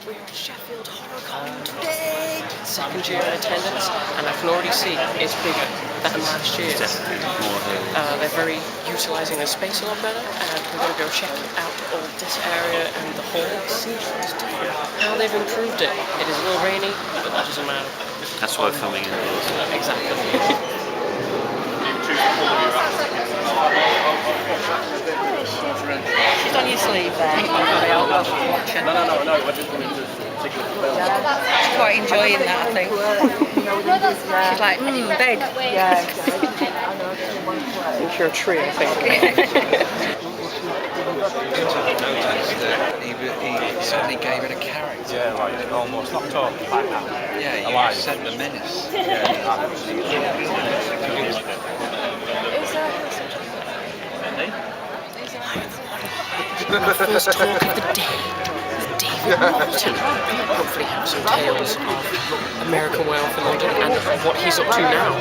we're at Sheffield Horror Con today. Second year in attendance, and I can already see it's bigger than last year. They're very utilising the space a lot better, and we're going to go check out all this area and the hall. See what's different, how they've improved it. It is a little rainy, but that doesn't matter. That's why we're filming indoors. Exactly. She's on your sleeve there. No. I just wanted to tickle the bell. She's quite enjoying that, I think. She's like, bed. Yeah, into your tree, I think. He certainly gave it a character. Yeah, like almost not talking back now. Yeah, Alive. you said the menace. Our first talk of the day with David Naughton. Hopefully have some tales of American Werewolf in London and what he's up to now.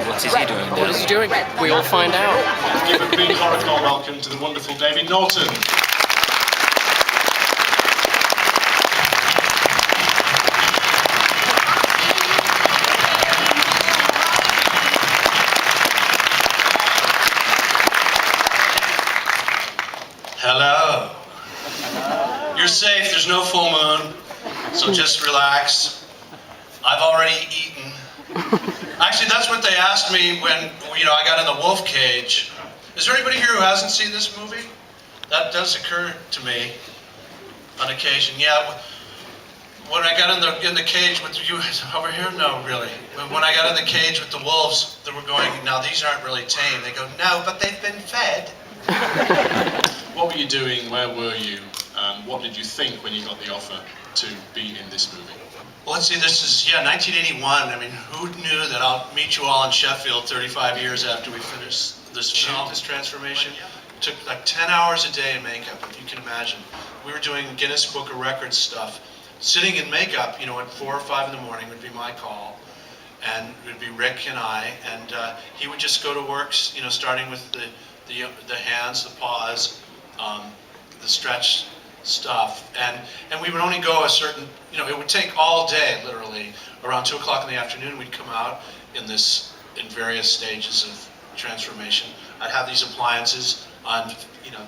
What is he doing? What is he doing? We all find out. Let's give a big Horrcon welcome to the wonderful David Naughton. Hello. You're safe, there's no full moon, so just relax. I've already eaten. Actually, that's what they asked me when, I got in the wolf cage. Is there anybody here who hasn't seen this movie? That does occur to me on occasion. Yeah, when I got in the cage with you over here, no, really. When I got in the cage with the wolves, they were going, now these aren't really tame. They go, no, but they've been fed. What were you doing? Where were you? What did you think when you got the offer to be in this movie? Well, let's see, this is, 1981. I mean, who knew that I'll meet you all in Sheffield 35 years after we finish this shoot, this transformation? It took like 10 hours a day in makeup, if you can imagine. We were doing Guinness Book of Records stuff. Sitting in makeup, at 4 or 5 in the morning would be my call. And it would be Rick and I, and he would just go to work, starting with the hands, the paws, the stretch stuff, and we would only go a certain, it would take all day, literally. Around 2 o'clock in the afternoon, we'd come out in various stages of transformation. I'd have these appliances on,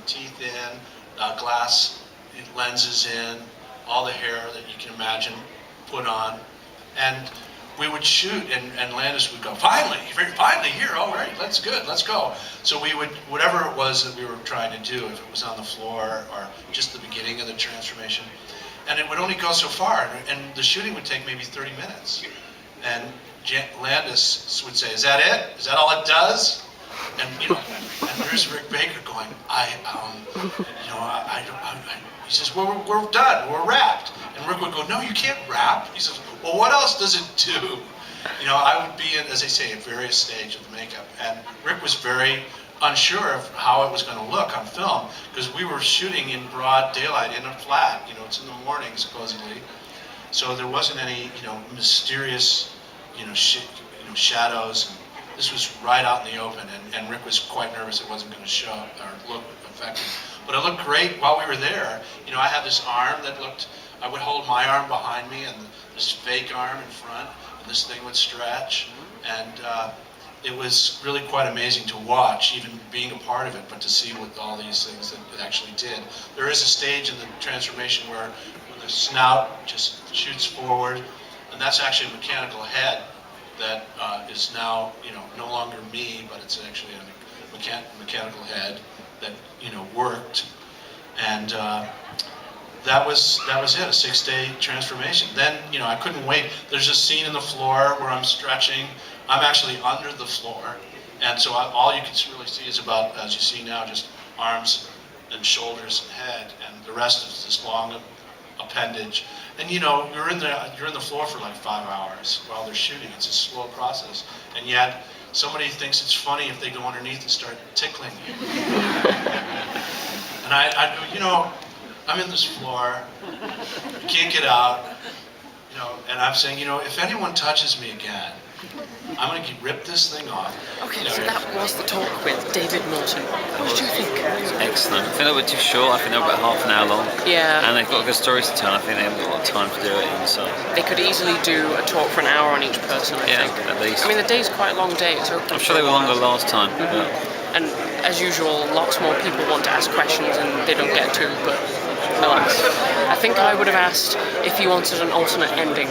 teeth in, glass lenses in, all the hair that you can imagine put on, and we would shoot, and Landis would go, finally here, all right, that's good, let's go. So we would, whatever it was that we were trying to do, if it was on the floor or just the beginning of the transformation, and it would only go so far, and the shooting would take maybe 30 minutes. And Landis would say, is that it? Is that all it does? And, and there's Rick Baker going, he says, well, we're done, we're wrapped. And Rick would go, no, you can't wrap. He says, well, what else does it do? I would be in, as I say, at various stages of the makeup. And Rick was very unsure of how it was going to look on film, because we were shooting in broad daylight in a flat. It's in the morning, supposedly. So there wasn't any, mysterious, shadows. And this was right out in the open, and Rick was quite nervous it wasn't going to show or look effective. But it looked great while we were there. I had this arm that looked, I would hold my arm behind me and this fake arm in front, and this thing would stretch. And it was really quite amazing to watch, even being a part of it, but to see what all these things that it actually did. There is a stage in the transformation where the snout just shoots forward, and that's actually a mechanical head that is now, no longer me, but it's actually a mechanical head that, worked. And that was it, a 6-day transformation. Then, I couldn't wait. There's a scene in the floor where I'm stretching. I'm actually under the floor. And so all you can really see is about, as you see now, just arms and shoulders and head. And the rest is this long appendage. And you're in the floor for like 5 hours while they're shooting. It's a slow process. And yet, somebody thinks it's funny if they go underneath and start tickling you. And I'm in this floor, I can't get out, and I'm saying, if anyone touches me again, I'm going to rip this thing off. Okay, so that was the talk with David Naughton. What did you think? Excellent. I think they were too short. I think they were about half an hour long. Yeah. And they've got good stories to tell. I think they haven't got a lot of time to do it in, so. They could easily do a talk for an hour on each person, I think. At least. I mean, the day's quite a long day. It's open. I'm sure they were longer last time. And as usual, lots more people want to ask questions and they don't get to, but relax. I think I would have asked if he wanted an alternate ending,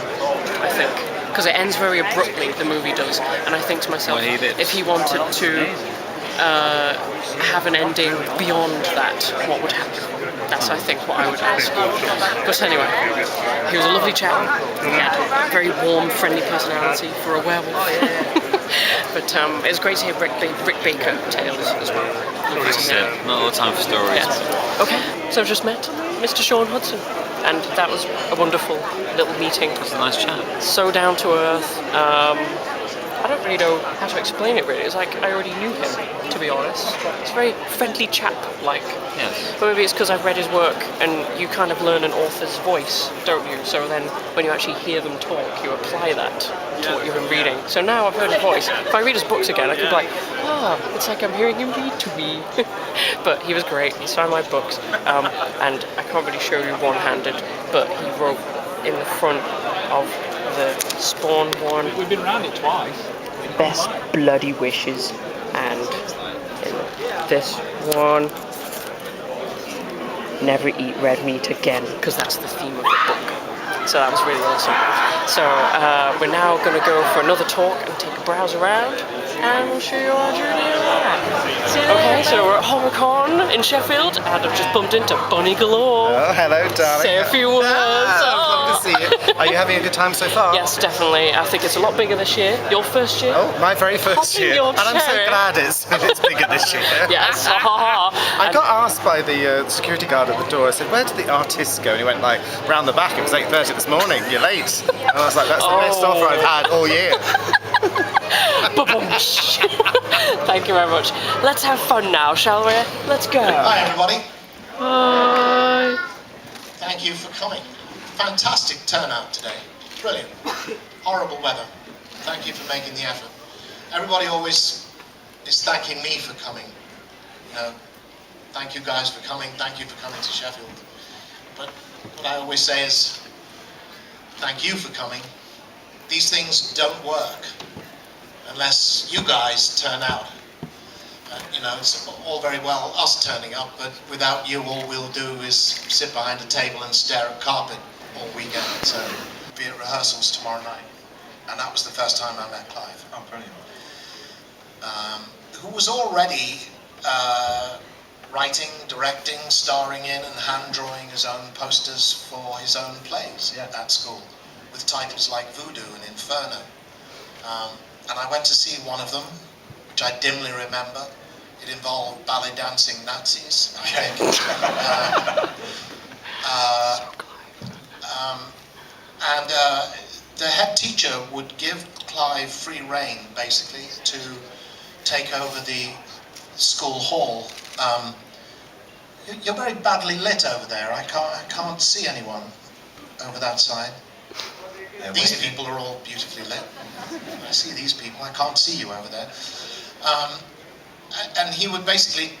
I think. Because it ends very abruptly, the movie does. And I think to myself, if he wanted to have an ending beyond that, what would happen? That's, I think, what I would ask. But anyway, he was a lovely chap. He had a very warm, friendly personality for a werewolf. But it was great to hear Rick Baker tales as well. Lovely to hear. Not all the time for stories. Yes. Okay, so I've just met Mr. Shaun Hutson, and that was a wonderful little meeting. It was a nice chat. So down to earth. I don't really know how to explain it, really. It's like I already knew him, to be honest. It's a very friendly chap-like. Yes. But maybe it's because I've read his work, and you kind of learn an author's voice, don't you? So then, when you actually hear them talk, you apply that to what you've been reading. So now I've heard his voice. If I read his books again, I could be like, it's like I'm hearing him read to me. But he was great. He signed my books, and I can't really show you one-handed, but he wrote in the front of the Spawn one. We've been around it twice. Best bloody wishes, and in this one, never eat red meat again, because that's the theme of the book. So that was really awesome. So we're now going to go for another talk and take a browse around, and we'll show you our journey around. Okay, so we're at Horrcon in Sheffield, and I've just bumped into Bunny Galore. Oh, hello, darling. Say a few words. Lovely to see you. Are you having a good time so far? Yes, definitely. I think it's a lot bigger this year. Your first year? Oh, my very first Popping year. your And I'm so cherry. glad it's bigger this year. Yes. I got asked by the security guard at the door, I said, where did the artists go? And he went like, round the back, it was 8:30 this morning, you're late. And I was like, that's the best offer I've had all year. Thank you very much. Let's have fun now, shall we? Let's go. Hi, everybody. Bye. Thank you for coming. Fantastic turnout today. Brilliant. Horrible weather. Thank you for making the effort. Everybody always is thanking me for coming. You know, thank you guys for coming. Thank you for coming to Sheffield. But what I always say is, thank you for coming. These things don't work unless you guys turn out. You know, it's all very well us turning up, but without you, all we'll do is sit behind a table and stare at carpet all weekend. So, be at rehearsals tomorrow night. And that was the first time I met Clive. Oh, brilliant. Who was already writing, directing, starring in, and hand-drawing his own posters for his own plays at school, with titles like Voodoo and Inferno. And I went to see one of them, which I dimly remember. It involved ballet dancing Nazis, I think. And the head teacher would give Clive free rein, basically, to take over the school hall. You're very badly lit over there. I can't see anyone over that side. These people are all beautifully lit. I see these people. I can't see you over there. And he would basically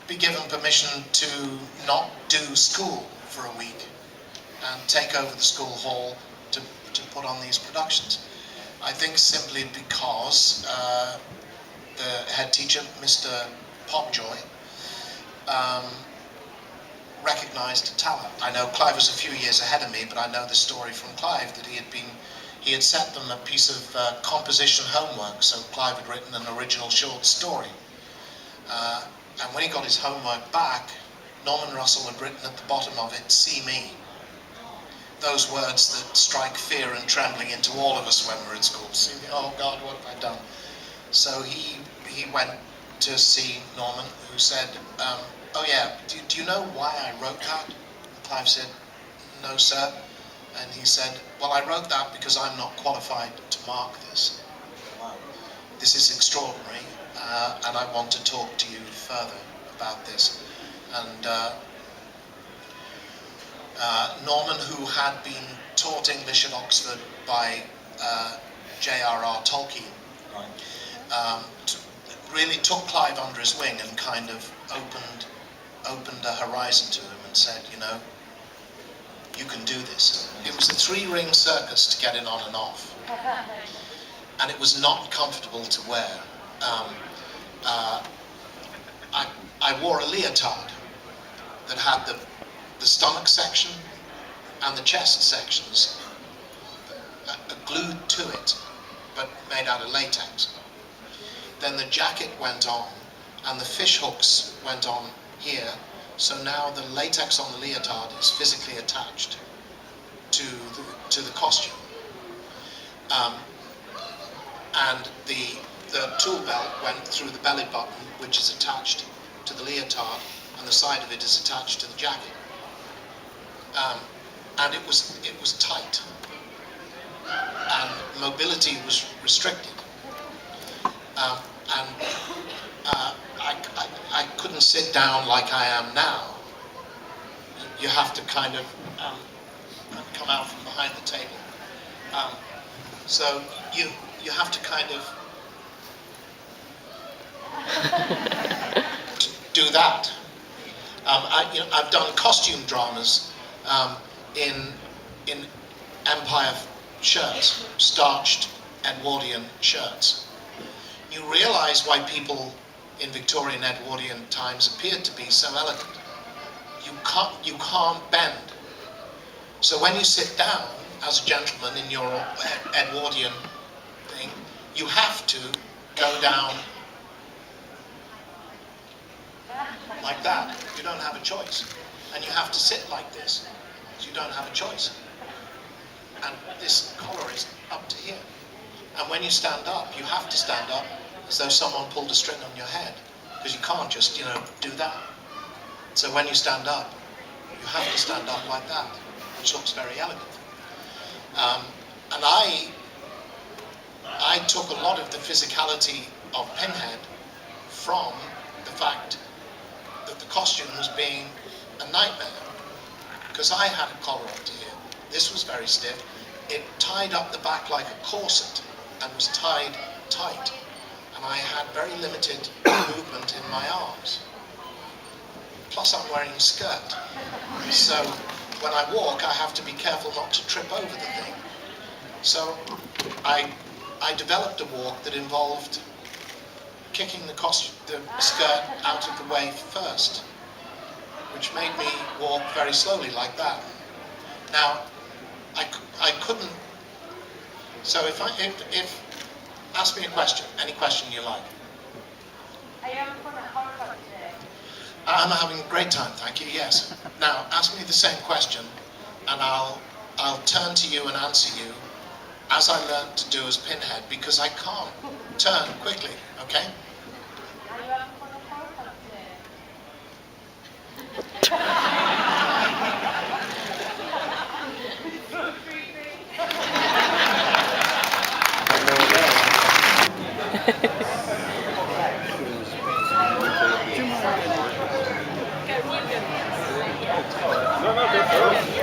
be given permission to not do school for a week and take over the school hall to put on these productions. I think simply because the head teacher, Mr. Popjoy, recognised talent. I know Clive was a few years ahead of me, but I know the story from Clive that he had set them a piece of composition homework, so Clive had written an original short story. And when he got his homework back, Norman Russell had written at the bottom of it, "See me." Those words that strike fear and trembling into all of us when we're at school. See me, oh God, what have I done? So he went to see Norman, who said, oh yeah, do you know why I wrote that? Clive said, no sir. And he said, well, I wrote that because I'm not qualified to mark this. Wow. This is extraordinary, and I want to talk to you further about this. And Norman, who had been taught English at Oxford by J.R.R. Tolkien, really took Clive under his wing and kind of opened a horizon to him and said, you know, you can do this. It was a 3-ring circus to get in on and off, and it was not comfortable to wear. I wore a leotard that had the stomach section and the chest sections glued to it, but made out of latex. Then the jacket went on, and the fish hooks went on here, so now the latex on the leotard is physically attached to the costume. And the tool belt went through the belly button, which is attached to the leotard, and the side of it is attached to the jacket. And it was tight, and mobility was restricted. I couldn't sit down like I am now. You have to kind of come out from behind the table. So you have to kind of do that. I've done costume dramas in Empire shirts, starched Edwardian shirts. You realise why people in Victorian Edwardian times appeared to be so elegant. You can't bend. So when you sit down as a gentleman in your Edwardian thing, you have to go down like that. You don't have a choice. And you have to sit like this. So you don't have a choice. And this collar is up to here. And when you stand up, you have to stand up as though someone pulled a string on your head, because you can't just, do that. So when you stand up, you have to stand up like that, which looks very elegant. And I took a lot of the physicality of Pinhead from the fact that the costume was being a nightmare, because I had a collar up to here. This was very stiff. It tied up the back like a corset and was tied tight. And I had very limited movement in my arms. Plus I'm wearing a skirt. So when I walk, I have to be careful not to trip over the thing. So I developed a walk that involved kicking the skirt out of the way first, which made me walk very slowly like that. Now, I couldn't. So if ask me a question, any question you like. Are you having fun at Horrcon today? I'm having a great time, thank you. Yes. Now, ask me the same question, and I'll turn to you and answer you as I learned to do as Pinhead, because I can't turn quickly. Okay? Are you having fun at Horrcon today?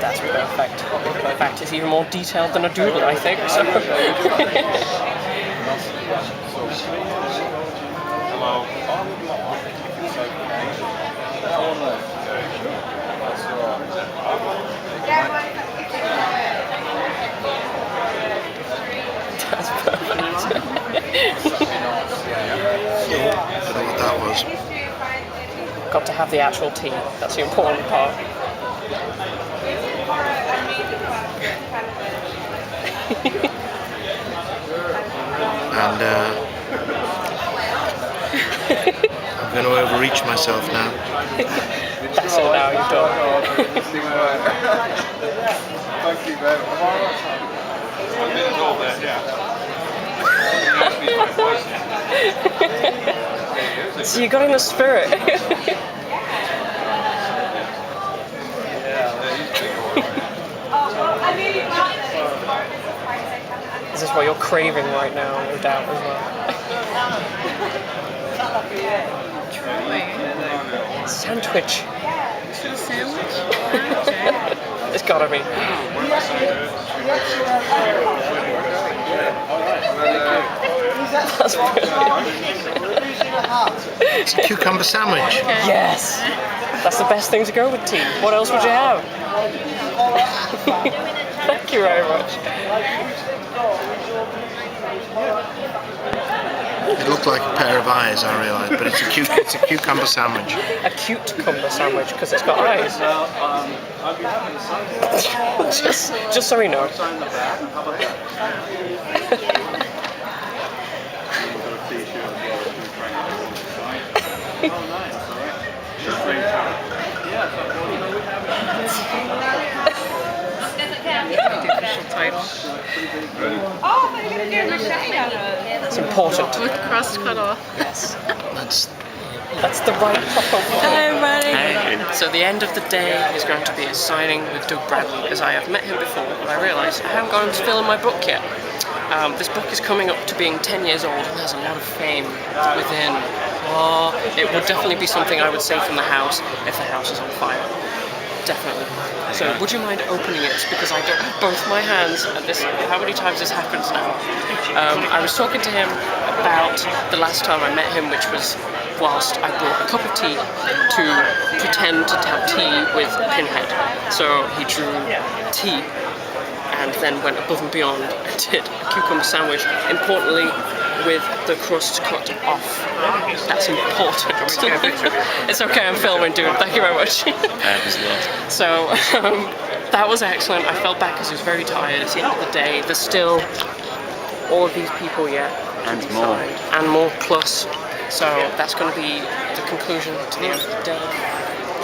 That's perfect. In fact, it's even more detailed than a doodle, I think. So. That's perfect. I don't know what that was. Got to have the actual tea. That's the important part. And I'm going to overreach myself now. That's it now, you've done. Thank you very much. So you got in the spirit. This is what you're craving right now, no doubt, as well. Sandwich. It's gotta be. That's brilliant. It's a cucumber sandwich. Yes! That's the best thing to go with tea. What else would you have? Thank you very much. It looked like a pair of eyes, I realised, but it's a cucumber sandwich. A cute cucumber sandwich because it's got eyes. just so we know. It's important. With crust cut off. Yes. That's the right proper one. Hi, everybody. So the end of the day is going to be a signing with Doug Bradley, as I have met him before, but I realise I haven't got him to fill in my book yet. This book is coming up to being 10 years old and there's a lot of fame within. It would definitely be something I would say from the house if the house is on fire. Definitely. So would you mind opening it? Because I don't have both my hands at this. How many times this happens now? I was talking to him about the last time I met him, which was whilst I brought a cup of tea to pretend to have tea with Pinhead. So he drew tea and then went above and beyond and did a cucumber sandwich, importantly with the crust cut off. That's important. It's okay, I'm filming, dude. Thank you very much. So that was excellent. I fell back because I was very tired. It's the end of the day. There's still all of these people yet. And more. And more plus. So that's going to be the conclusion to the end of the day.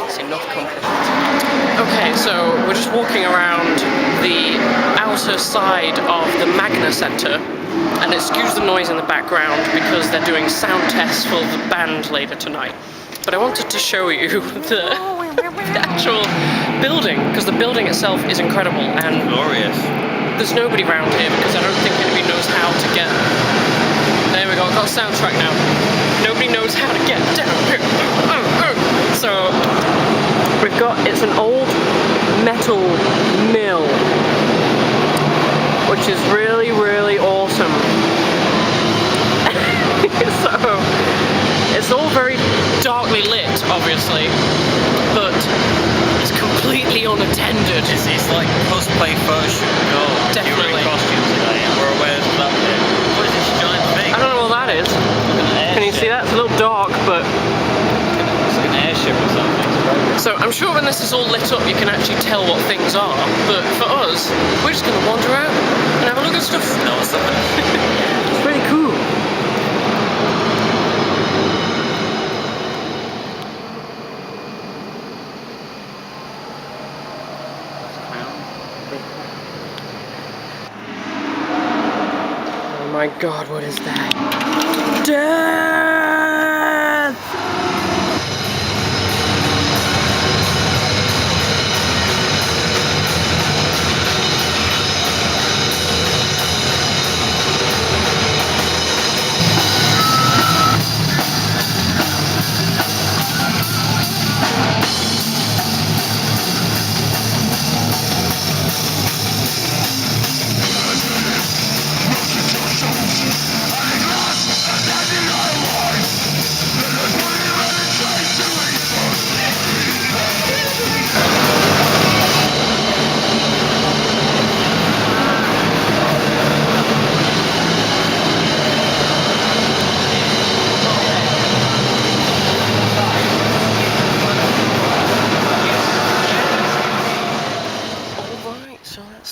It's enough compliment. Okay, so we're just walking around the outer side of the Magna Centre, and excuse the noise in the background because they're doing sound tests for the band later tonight. But I wanted to show you the actual building, because the building itself is incredible and glorious. There's nobody around here because I don't think anybody knows how to get. There we go, I've got a soundtrack now. Nobody knows how to get down here. So we've got, it's an old metal mill, which is really, really awesome. So it's all very darkly lit, obviously, but it's completely unattended. It's like cosplay photo shoot. Definitely. You're in costume today, and we're aware of that bit. What is this giant thing? I don't know what that is. Can you see that? It's a little dark, but it's like an airship or something. so I'm sure when this is all lit up you can actually tell what things are, but for us, we're just going to wander out and have a look at stuff. No, what's that? It's really cool. Oh my god, what is that? Death!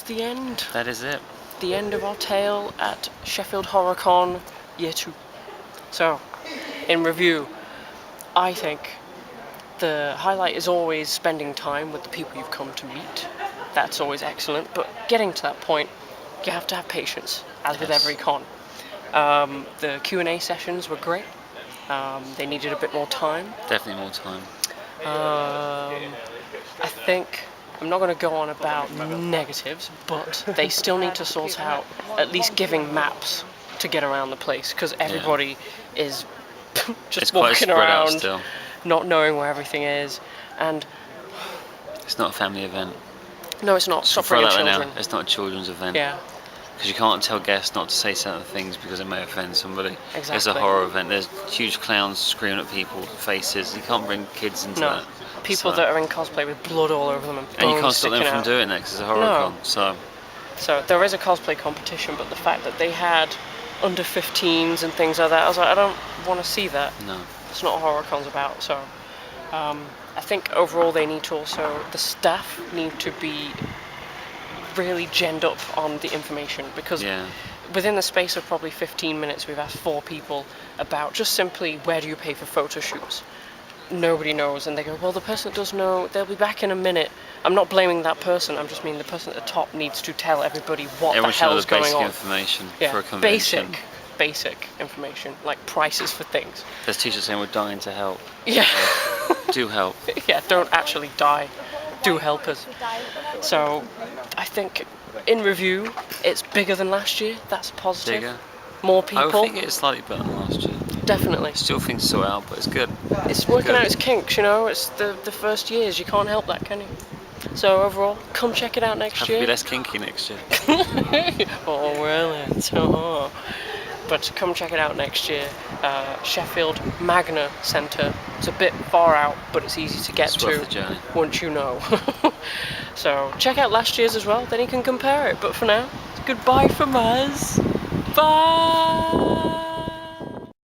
The end. That is it. The end of our tale at Sheffield Horror Con Year 2. So, in review, I think the highlight is always spending time with the people you've come to meet. That's always excellent, but getting to that point, you have to have patience, as with every con. The Q&A sessions were great. They needed a bit more time. Definitely more time. I think I'm not going to go on about negatives, but they still need to sort out at least giving maps to get around the place, because everybody is just walking around, still. not knowing where everything is, and it's not a family event. No, it's not. Stop Throw bringing that right children. now. It's not a children's event. Yeah, because you can't tell guests not to say certain things because it may offend somebody. It's a Exactly. horror event. There's huge clowns screaming at people's faces. You can't bring kids into No. that. People So- that are in cosplay with blood all over them and and you bones can't stop them sticking from out. doing that because it's a horror No. con. So So there is a cosplay competition, but the fact that they had under 15s and things like that, I was like, I don't want to see that. no. It's not what Horrorcon's about. So I think overall they need to also, the staff need to be really genned up on the information, because Yeah. within the space of probably 15 minutes we've asked 4 people about just simply where do you pay for photo shoots. Nobody knows, and they go, well, the person that does know, they'll be back in a minute. I'm not blaming that person, I'm just meaning the person at the top needs to tell everybody what Everyone the should know hell's the going basic on. information Yeah, for a convention. basic information, like prices for things. There's teachers saying we're dying to help. Yeah. Do help. Yeah, don't actually die. Do help us. So, I think, in review, it's bigger than last year. That's positive. Bigger. More I people. would think it's slightly better than last year. Definitely. Still things to sort out, but it's good. It's working Good. out its kinks, you know. It's the first years. You can't help that, can you? So overall, come check it out next Have to be year. less kinky next year. Oh well, it's but come check it out next year. Sheffield Magna Centre. It's a bit far out, but it's easy to get It's to worth the journey. once you know. So check out last year's as well. Then you can compare it. But for now, goodbye from us. Bye.